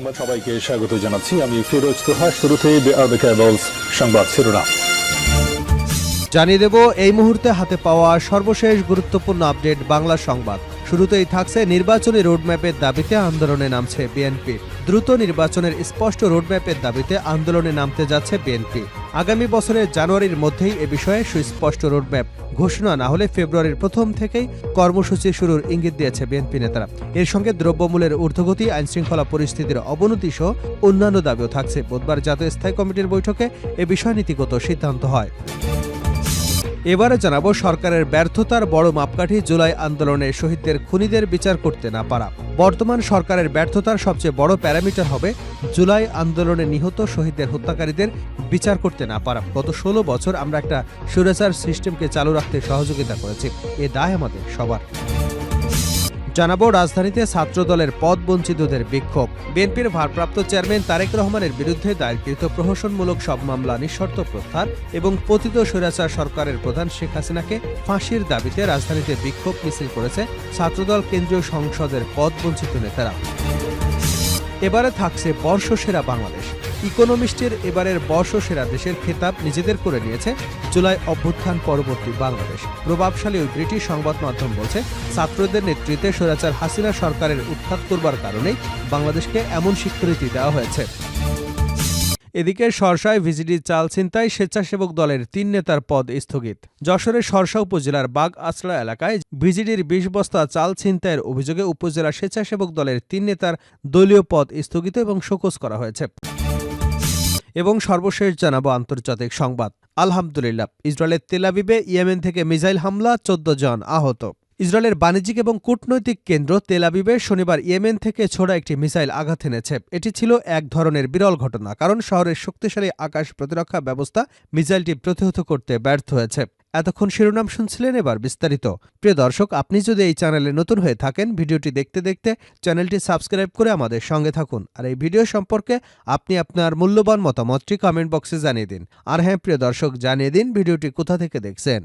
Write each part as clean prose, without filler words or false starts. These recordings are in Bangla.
সংবাদ সবাইকে স্বাগত জানাচ্ছি। আমি ফিরোজ তোহা। শুরুতেই সংবাদ শিরোনাম জানিয়ে দেব এই মুহূর্তে হাতে পাওয়া সর্বশেষ গুরুত্বপূর্ণ আপডেট বাংলা সংবাদ। শুরুতেই থাকছে নির্বাচনী রোডম্যাপের দাবিতে আন্দোলনে নামছে বিএনপি। দ্রুত নির্বাচনের স্পষ্ট রোডম্যাপের দাবিতে আন্দোলনে নামতে যাচ্ছে বিএনপি। আগামী বছরের জানুয়ারির মধ্যেই এ বিষয়ে সুস্পষ্ট রোডম্যাপ ঘোষণা না হলে ফেব্রুয়ারির প্রথম থেকেই কর্মসূচি শুরুর ইঙ্গিত দিয়েছে বিএনপি নেতারা। এর সঙ্গে দ্রব্যমূল্যের ঊর্ধ্বগতি, আইনশৃঙ্খলা পরিস্থিতির অবনতি সহ অন্যান্য দাবিও থাকছে। বুধবার জাতীয় স্থায়ী কমিটির বৈঠকে এ বিষয়ে নীতিগত সিদ্ধান্ত হয়। এবারে জানাবো সরকারের ব্যর্থতার বড় মাপকাঠি জুলাই আন্দোলনে শহীদদের খুনিদের বিচার করতে না পারা। বর্তমান সরকারের ব্যর্থতার সবচেয়ে বড় প্যারামিটার হবে জুলাই আন্দোলনে নিহত শহীদদের হত্যাকারীদের বিচার করতে না পারা। গত ১৬ বছর আমরা একটা স্বৈরাচার সিস্টেমকে চালু রাখতে সহযোগিতা করেছি, এ দায় আমাদের সবার। জানাবো রাজধানীতে ছাত্রদলের পদবঞ্চিতদের বিক্ষোভ। বিএনপির ভারপ্রাপ্ত চেয়ারম্যান তারেক রহমানের বিরুদ্ধে দায়েরকৃত প্রহসনমূলক সব মামলা নিঃশর্ত প্রত্যাহার এবং পতিত স্বৈরাচার সরকারের প্রধান শেখ হাসিনাকে ফাঁসির দাবিতে রাজধানীতে বিক্ষোভ মিছিল করেছে ছাত্রদল কেন্দ্রীয় সংসদের পদবঞ্চিত নেতারা। এবারে থাকছে বর্ষসেরা বাংলাদেশ। ইকোনমিস্টের এবারের বর্ষসেরা দেশের খেতাব নিজেদের করে নিয়েছে জুলাই অভ্যুত্থান পরবর্তী বাংলাদেশ। প্রভাবশালী ওই ব্রিটিশ সংবাদ মাধ্যম বলছে, ছাত্রদের নেতৃত্বে স্বৈরাচার হাসিনা সরকারের উৎখাত করবার কারণেই বাংলাদেশকে এমন স্বীকৃতি দেওয়া হয়েছে। এদিকে সরসায় ভিজিডি চাল ছিনতাই, স্বেচ্ছাসেবক দলের ৩ নেতার পদ স্থগিত। যশোরের সরসা উপজেলার বাগ আছড়া এলাকায় ভিজিডির ২০ বস্তা চাল ছিনতাইয়ের অভিযোগে উপজেলা স্বেচ্ছাসেবক দলের ৩ নেতার দলীয় পদ স্থগিত এবং শোকজ করা হয়েছে। এবং সর্বশেষ জানাবো আন্তর্জাতিক সংবাদ। আলহামদুলিল্লাহ, ইসরায়েলের তেল আবিবে ইয়েমেন থেকে মিসাইল হামলা, ১৪ জন আহত। ইসরায়েলের বাণিজ্যিক এবং কূটনৈতিক কেন্দ্র তেল আবিবে শনিবার ইয়েমেন থেকে ছোড়া একটি মিসাইল আঘাত এনেছে। এটি ছিল এক ধরনের বিরল ঘটনা, কারণ শহরের শক্তিশালী আকাশ প্রতিরক্ষা ব্যবস্থা মিসাইলটি প্রতিহত করতে ব্যর্থ হয়েছে। এতক্ষণ শিরোনাম শুনছিলেন, এবার বিস্তারিত। প্রিয় দর্শক, আপনি যদি এই চ্যানেলে নতুন হয়ে থাকেন, ভিডিওটি দেখতে দেখতে চ্যানেলটি সাবস্ক্রাইব করে আমাদের সঙ্গে থাকুন। আর এই ভিডিও সম্পর্কে আপনি আপনার মূল্যবান মতামতটি কমেন্ট বক্সে জানিয়ে দিন। আর হ্যাঁ প্রিয় দর্শক, জানিয়ে দিন ভিডিওটি কোথা থেকে দেখছেন।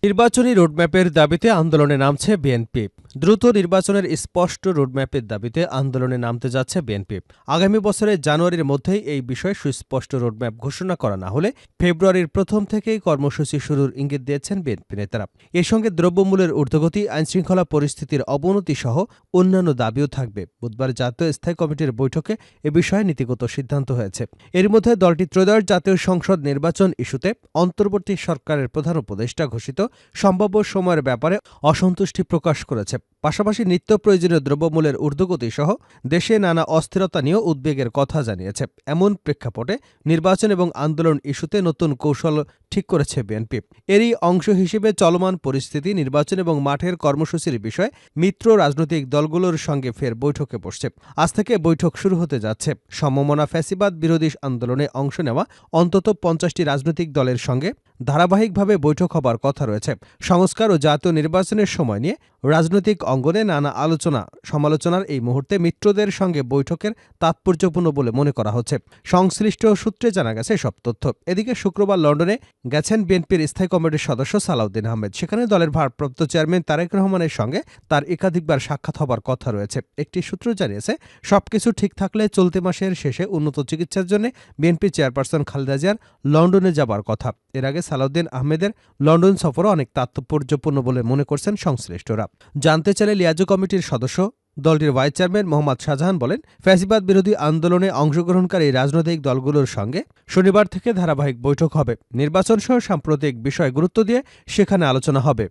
নির্বাচনী রোডম্যাপের দাবিতে আন্দোলনে নামছে বিএনপি। দ্রুত নির্বাচনের স্পষ্ট রোডম্যাপের দাবিতে আন্দোলনে নামতে যাচ্ছে বিএনপি। আগামী বছরের জানুয়ারির মধ্যেই এই বিষয়ে সুস্পষ্ট রোডম্যাপ ঘোষণা করা না হলে ফেব্রুয়ারির প্রথম থেকেই কর্মসূচি শুরুর ইঙ্গিত দিয়েছেন বিএনপি নেতারা। এর সঙ্গে দ্রব্যমূল্যের ঊর্ধ্বগতি, আইনশৃঙ্খলা পরিস্থিতির অবনতি সহ অন্যান্য দাবিও থাকবে। বুধবার জাতীয় স্থায়ী কমিটির বৈঠকে এ বিষয়ে নীতিগত সিদ্ধান্ত হয়েছে। এর মধ্যে দলটি ত্রয়োদশ জাতীয় সংসদ নির্বাচন ইস্যুতে অন্তর্বর্তী সরকারের প্রধান উপদেষ্টা ঘোষিত সম্ভাব্য সময়ের ব্যাপারে অসন্তুষ্টি প্রকাশ করেছে। পাশাপাশি নিত্য প্রয়োজনীয় দ্রব্যমূল্যের ঊর্ধ্বগতি সহ দেশে নানা অস্থিরতা নিয়েও উদ্বেগের কথা জানিয়েছে। এমন প্রেক্ষাপটে নির্বাচন এবং আন্দোলন ইস্যুতে নতুন কৌশল ঠিক করেছে বিএনপি। এরই অংশ হিসেবে চলমান পরিস্থিতি, নির্বাচন এবং মাঠের কর্মসূচির বিষয়ে মিত্র রাজনৈতিক দলগুলোর সঙ্গে ফের বৈঠকে বসছে। আজ থেকে বৈঠক শুরু হতে যাচ্ছে। সমমনা ফ্যাসিবাদ বিরোধী আন্দোলনে অংশ নেওয়া অন্তত ৫০টি রাজনৈতিক দলের সঙ্গে ধারাবাহিকভাবে বৈঠক হবার কথা রয়েছে। সংস্কার ও জাতীয় নির্বাচনের সময় নিয়ে রাজনৈতিক অঙ্গনে নানা আলোচনা সমালোচনার এই মুহূর্তে মিত্রদের সঙ্গে বৈঠকের তাৎপর্যপূর্ণ বলে মনে করা হচ্ছে। সংশ্লিষ্ট সূত্রে জানা গেছে সব তথ্য। এদিকে শুক্রবার লন্ডনে গেছেন বিএনপির স্থায়ী কমিটির সদস্য সালাউদ্দিন আহমেদ। সেখানে দলের ভারপ্রাপ্ত চেয়ারম্যান তারেক রহমানের সঙ্গে তার একাধিকবার সাক্ষাৎ হবার কথা রয়েছে। একটি সূত্র জানিয়েছে, সবকিছু ঠিক থাকলে চলতি মাসের শেষে উন্নত চিকিৎসার জন্য বিএনপি চেয়ারপারসন খালেদা জিয়ার লন্ডনে যাবার কথা। এর আগে সালাউদ্দিন আহমেদের লন্ডন সফরও অনেক তাৎপর্যপূর্ণ বলে মনে করছেন সংশ্লিষ্টরা। জানতে চাইলে লিয়াজো কমিটির সদস্য দলটির ভাইস চেয়ারম্যান মোহাম্মদ শাহজাহান বলেন, ফ্যাসিবাদ বিরোধী আন্দোলনে অংশগ্রহণকারী রাজনৈতিক দলগুলোর সঙ্গে শনিবার থেকে ধারাবাহিক বৈঠক হবে। নির্বাচন সহ সাম্প্রতিক বিষয়ে গুরুত্ব দিয়ে সেখানে আলোচনা হবে।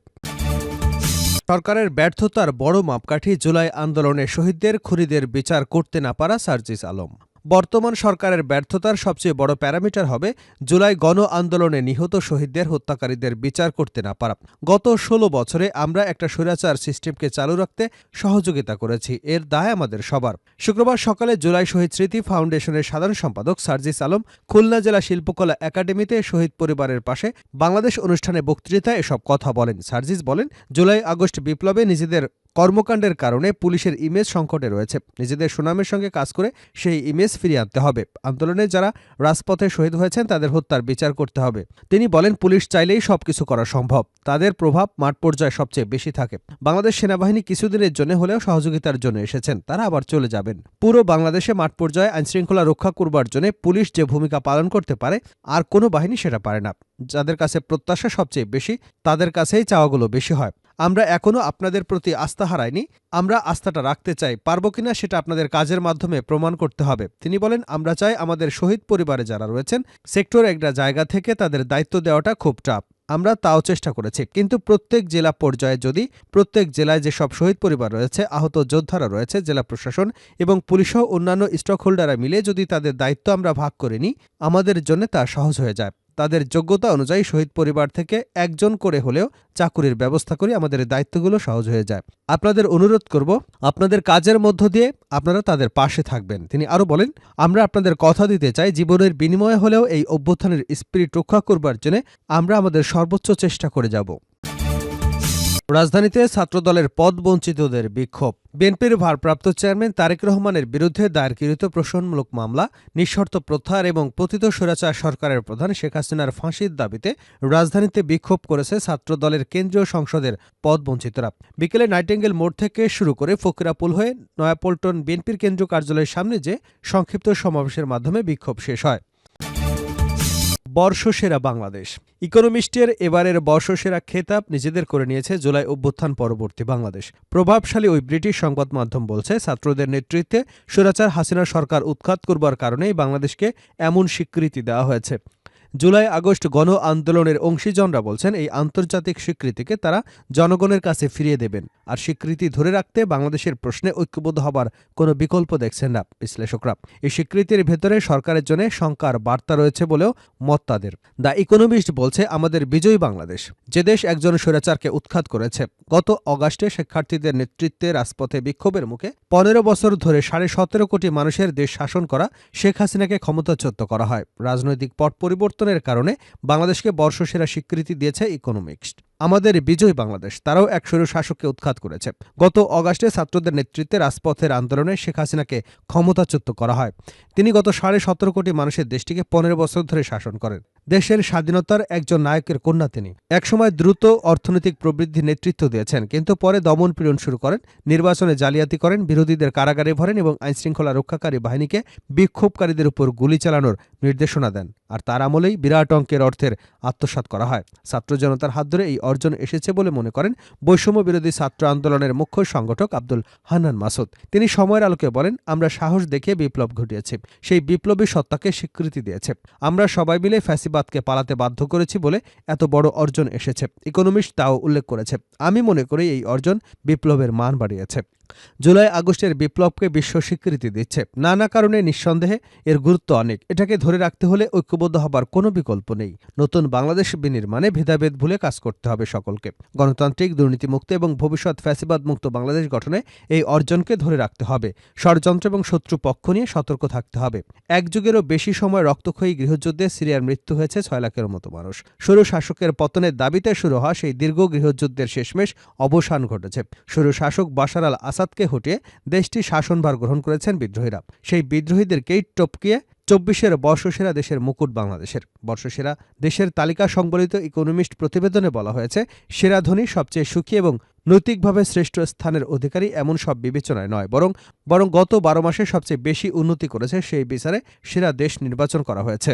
সরকারের ব্যর্থতার বড় মাপকাঠি জুলাই আন্দোলনে শহীদদের খুনিদের বিচার করতে না পারা সার্জিস আলম। বর্তমান সরকারের ব্যর্থতার সবচেয়ে বড় প্যারামিটার হবে জুলাই গণ আন্দোলনে নিহত শহীদদের হত্যাকারীদের বিচার করতে না পারা। গত ১৬ বছরে আমরা একটা স্বৈরাচার সিস্টেমকে চালু রাখতে সহযোগিতা করেছি, এর দায় আমাদের সবার। শুক্রবার সকালে জুলাই শহীদ স্মৃতি ফাউন্ডেশনের সাধারণ সম্পাদক সার্জিস আলম খুলনা জেলা শিল্পকলা একাডেমিতে শহীদ পরিবারের পাশে বাংলাদেশ অনুষ্ঠানে বক্তৃতায় এসব কথা বলেন। সার্জিস বলেন, জুলাই আগস্ট বিপ্লবে নিজেদের কর্মকাণ্ডের কারণে পুলিশের ইমেজ সংকটে রয়েছে। নিজেদের সুনামের সঙ্গে কাজ করে সেই ইমেজ ফিরিয়ে আনতে হবে। আন্দোলনে যারা রাজপথে শহীদ হয়েছেন তাদের হত্যার বিচার করতে হবে। তিনি বলেন, পুলিশ চাইলেই সবকিছু করা সম্ভব, তাদের প্রভাব মাঠ পর্যায়ে সবচেয়ে বেশি থাকে। বাংলাদেশ সেনাবাহিনী কিছুদিনের জন্য হলেও সহযোগিতার জন্য এসেছেন, তারা আবার চলে যাবেন। পুরো বাংলাদেশে মাঠ পর্যায়ে আইনশৃঙ্খলা রক্ষা করবার জন্য পুলিশ যে ভূমিকা পালন করতে পারে আর কোনো বাহিনী সেটা পারে না। যাদের কাছে প্রত্যাশা সবচেয়ে বেশি তাদের কাছেই চাওয়াগুলো বেশি হয়। আমরা এখনো আপনাদের প্রতি আস্থা হারাইনি, আমরা আস্থাটা রাখতে চাই, পারবো কিনা সেটা আপনাদের কাজের মাধ্যমে প্রমাণ করতে হবে। তিনি বলেন, আমরা চাই আমাদের শহীদ পরিবারে যারা রয়েছেন সেক্টর একটা জায়গা থেকে তাদের দায়িত্ব দেওয়াটা খুব টাফ। আমরা তাও চেষ্টা করেছি, কিন্তু প্রত্যেক জেলা পর্যায়ে যদি প্রত্যেক জেলায় যেসব শহীদ পরিবার রয়েছে, আহত যোদ্ধারা রয়েছে, জেলা প্রশাসন এবং পুলিশসহ অন্যান্য স্টক হোল্ডাররা মিলে যদি তাদের দায়িত্ব আমরা ভাগ করে নিই, আমাদের জন্য তা সহজ হয়ে যায়। তাদের যোগ্যতা অনুযায়ী শহীদ পরিবার থেকে একজন করে হলেও চাকুরির ব্যবস্থা করি, আমাদের দায়িত্বগুলো সহজ হয়ে যায়। আপনাদের অনুরোধ করব, আপনাদের কাজের মধ্য দিয়ে আপনারা তাদের পাশে থাকবেন। তিনি আরও বলেন, আমরা আপনাদের কথা দিতে চাই, জীবনের বিনিময়ে হলেও এই অভ্যুত্থানের স্পিরিট রক্ষা করবার জন্য আমরা আমাদের সর্বোচ্চ চেষ্টা করে যাব। রাজধানীতে ছাত্রদলের পদবঞ্চিতদের বিক্ষোভ। বিএনপির ভারপ্রাপ্ত চেয়ারম্যান তারেক রহমানের বিরুদ্ধে দায়েরকৃত প্রশ্নমূলক মামলা নিঃশর্ত প্রত্যাহার এবং পতিত স্বৈরাচার সরকারের প্রধান শেখ হাসিনার ফাঁসির দাবিতে রাজধানীতে বিক্ষোভ করেছে ছাত্রদলের কেন্দ্রীয় সংসদের পদবঞ্চিতরা। বিকেলে নাইটিঙ্গেল মোড় থেকে শুরু করে ফকিরাপুল হয়ে নয়াপল্টন বিএনপির কেন্দ্রীয় কার্যালয়ের সামনে যে সংক্ষিপ্ত সমাবেশের মাধ্যমে বিক্ষোভ শেষ হয়। বর্ষসেরা বাংলাদেশ। ইকোনমিস্টের এবারের বর্ষসেরা খেতাব নিজেদের করে নিয়েছে জুলাই অভ্যুত্থান পরবর্তী বাংলাদেশ। প্রভাবশালী ওই ব্রিটিশ সংবাদ মাধ্যম বলছে, ছাত্রদের নেতৃত্বে স্বৈরাচার হাসিনা সরকার উৎখাত করবার কারণেই বাংলাদেশকে এমন স্বীকৃতি দেওয়া হয়েছে। জুলাই আগস্ট গণ আন্দোলনের অংশীজনরা বলছেন, এই আন্তর্জাতিক স্বীকৃতিকে তারা জনগণের কাছে ফিরিয়ে দেবেন। আর স্বীকৃতি ধরে রাখতে বাংলাদেশের প্রশ্নে ঐক্যবদ্ধ হবার কোনো বিকল্প দেখছেন না বিশ্লেষকরা। এই স্বীকৃতির ভেতরে সরকারের জন্য শঙ্কার বার্তা রয়েছে বলেও মত তাদের। দ্য ইকোনমিস্ট বলছে, আমাদের বিজয়ী বাংলাদেশ, যে দেশ একজন স্বৈরাচারকে উৎখাত করেছে। গত অগাস্টে শিক্ষার্থীদের নেতৃত্বে রাজপথে বিক্ষোভের মুখে ১৫ বছর ধরে ১৭.৫ কোটি মানুষের দেশ শাসন করা শেখ হাসিনাকে ক্ষমতাচ্যুত করা হয়। রাজনৈতিক পট পরিবর্তনের কারণে বাংলাদেশকে বর্ষসেরা স্বীকৃতি দিয়েছে ইকোনমিস্ট। আমাদের বিজয় বাংলাদেশ, তারাও এক স্বৈরশাসককে উৎখাত করেছে। গত অগাস্টে ছাত্রদের নেতৃত্বে রাজপথের আন্দোলনে শেখ হাসিনাকে ক্ষমতাচ্যুত করা হয়। তিনি গত ১৭.৫ কোটি মানুষের দেশটিকে ১৫ বছর ধরে শাসন করেন। দেশের স্বাধীনতার একজন নায়কের কন্যা তিনি। একসময় দ্রুত অর্থনৈতিক প্রবৃদ্ধির নেতৃত্ব দিয়েছেন, কিন্তু পরে দমন পীড়ন শুরু করেন, নির্বাচনে জালিয়াতি করেন, বিরোধীদের কারাগারে ভরেন এবং আইনশৃঙ্খলা রক্ষাকারী বাহিনীকে বিক্ষোভকারীদের উপর গুলি চালানোর নির্দেশনা দেন। আর তার আমলেই বিরাট অঙ্কের অর্থের আত্মসাৎ করা হয়। ছাত্র জনতার হাত ধরে এই অর্জন এসেছে বলে মনে করেন বৈষম্য বিরোধী ছাত্র আন্দোলনের মুখ্য সংগঠক আব্দুল হান্নান মাসুদ। তিনি সময়ের আলোকে বলেন, আমরা সাহস দেখিয়ে বিপ্লব ঘটিয়েছি, সেই বিপ্লবী সত্তাকে স্বীকৃতি দিয়েছে। আমরা সবাই মিলে ফ্যাসিবাদকে পালাতে বাধ্য করেছি বলে এত বড় অর্জন এসেছে। ইকোনমিস্ট তাও উল্লেখ করেছে। আমি মনে করি এই অর্জন বিপ্লবের মান বাড়িয়েছে। জুলাই আগস্টের বিপ্লবকে বিশ্ব স্বীকৃতি দিচ্ছে। নানা কারণে নিঃসন্দেহে এর গুরুত্ব অনেক। এটাকে ধরে রাখতে হলে ঐক্যবদ্ধ হবার কোনো বিকল্প নেই। নতুন বাংলাদেশ বিনির্মাণে ভেদাভেদ ভুলে কাজ করতে হবে সকলকে। গণতান্ত্রিক, দুর্নীতিমুক্ত এবং ভবিষ্যৎ ফ্যাসিবাদ মুক্ত বাংলাদেশ গঠনে এই অর্জনকে ধরে রাখতে হবে। ষড়যন্ত্র এবং শত্রু পক্ষ নিয়ে সতর্ক থাকতে হবে। এক যুগেরও বেশি সময় রক্তক্ষয়ী গৃহযুদ্ধে সিরিয়ার মৃত্যু হয়েছে ৬ লাখের মতো মানুষ। স্বৈরশাসকের পতনের দাবিতে শুরু হওয়া সেই দীর্ঘ গৃহযুদ্ধের শেষমেশ অবসান ঘটেছে। স্বৈরশাসক বাশার আল আসাদকে হটিয়ে দেশটি শাসনভার গ্রহণ করেছেন বিদ্রোহীরা। সেই বিদ্রোহীদেরকেই টপকিয়ে ২৪-এর বর্ষসেরা দেশের মুকুট বাংলাদেশের। বর্ষসেরা দেশের তালিকা সংবলিত ইকোনমিস্ট প্রতিবেদনে বলা হয়েছে, সেরা ধনী, সবচেয়ে সুখী এবং নৈতিকভাবে শ্রেষ্ঠ স্থানের অধিকারী এমন সব বিবেচনায় নয়, বরং গত ১২ মাসে সবচেয়ে বেশি উন্নতি করেছে সেই বিচারে সেরা দেশ নির্বাচন করা হয়েছে।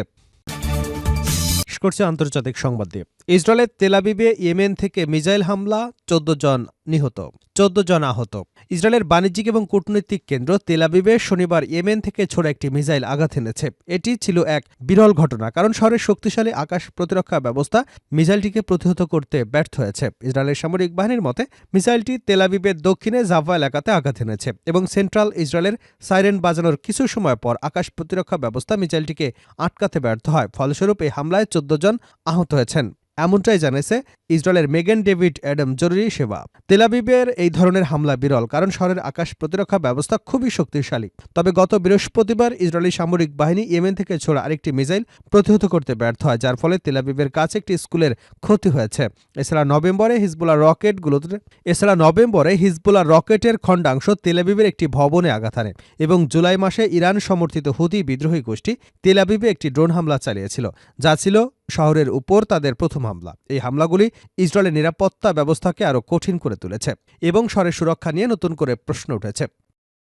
করছে আন্তর্জাতিক সংবাদ দিয়ে। ইসরায়েলের তেল আবিবে ইয়েমেন থেকে মিসাইল হামলা, ১৪ জন নিহত, ১৪ জন আহত। ইসরায়েলের বাণিজ্যিক এবং কূটনৈতিক কেন্দ্র তেল আবিবে শনিবার ইয়েমেন থেকে ছোড়া একটি মিসাইল আঘাত এনেছে। এটি ছিল এক বিরল ঘটনা, কারণ শহরের শক্তিশালী আকাশ প্রতিরক্ষা ব্যবস্থা মিসাইলটিকে প্রতিহত করতে ব্যর্থ হয়েছে। ইসরায়েলের সামরিক বাহিনীর মতে মিসাইলটি তেল আবিবের দক্ষিণে জাভা এলাকাতে আঘাত এনেছে এবং সেন্ট্রাল ইসরায়েলের সাইরেন বাজানোর কিছু সময় পর আকাশ প্রতিরক্ষা ব্যবস্থা মিসাইলটিকে আটকাতে ব্যর্থ হয়। ফলস্বরূপ এই হামলায় ১৪ জন আহত হয়েছেন। এমনটাই জানিয়েছে ইসরায়েলের মেগান ডেভিড অ্যাডাম জরুরি সেবা। তেল আবিবের এই ধরনের হামলা বিরল, কারণ শহরের আকাশ প্রতিরক্ষা ব্যবস্থা খুবই শক্তিশালী। তবে গত বৃহস্পতিবার ইসরায়েলি সামরিক বাহিনী ইয়েমেন থেকে ছোড়া আরেকটি মিসাইল প্রতিহত করতে ব্যর্থ হয়, যার ফলে তেল আবিবের কাছে একটি স্কুলের ক্ষতি হয়েছে। এছাড়া নভেম্বরে হিজবুল্লাহ রকেটের খণ্ডাংশ তেল আবিবের একটি ভবনে আঘাত হানে এবং জুলাই মাসে ইরান সমর্থিত হুতি বিদ্রোহী গোষ্ঠী তেল আবিবে একটি ড্রোন হামলা চালিয়েছিল, যা ছিল শহরের উপর তাদের প্রথম হামলা। এই হামলাগুলি ইসরায়েলের নিরাপত্তা ব্যবস্থাকে আরও কঠিন করে তুলেছে এবং শহরের সুরক্ষা নিয়ে নতুন করে প্রশ্ন উঠেছে।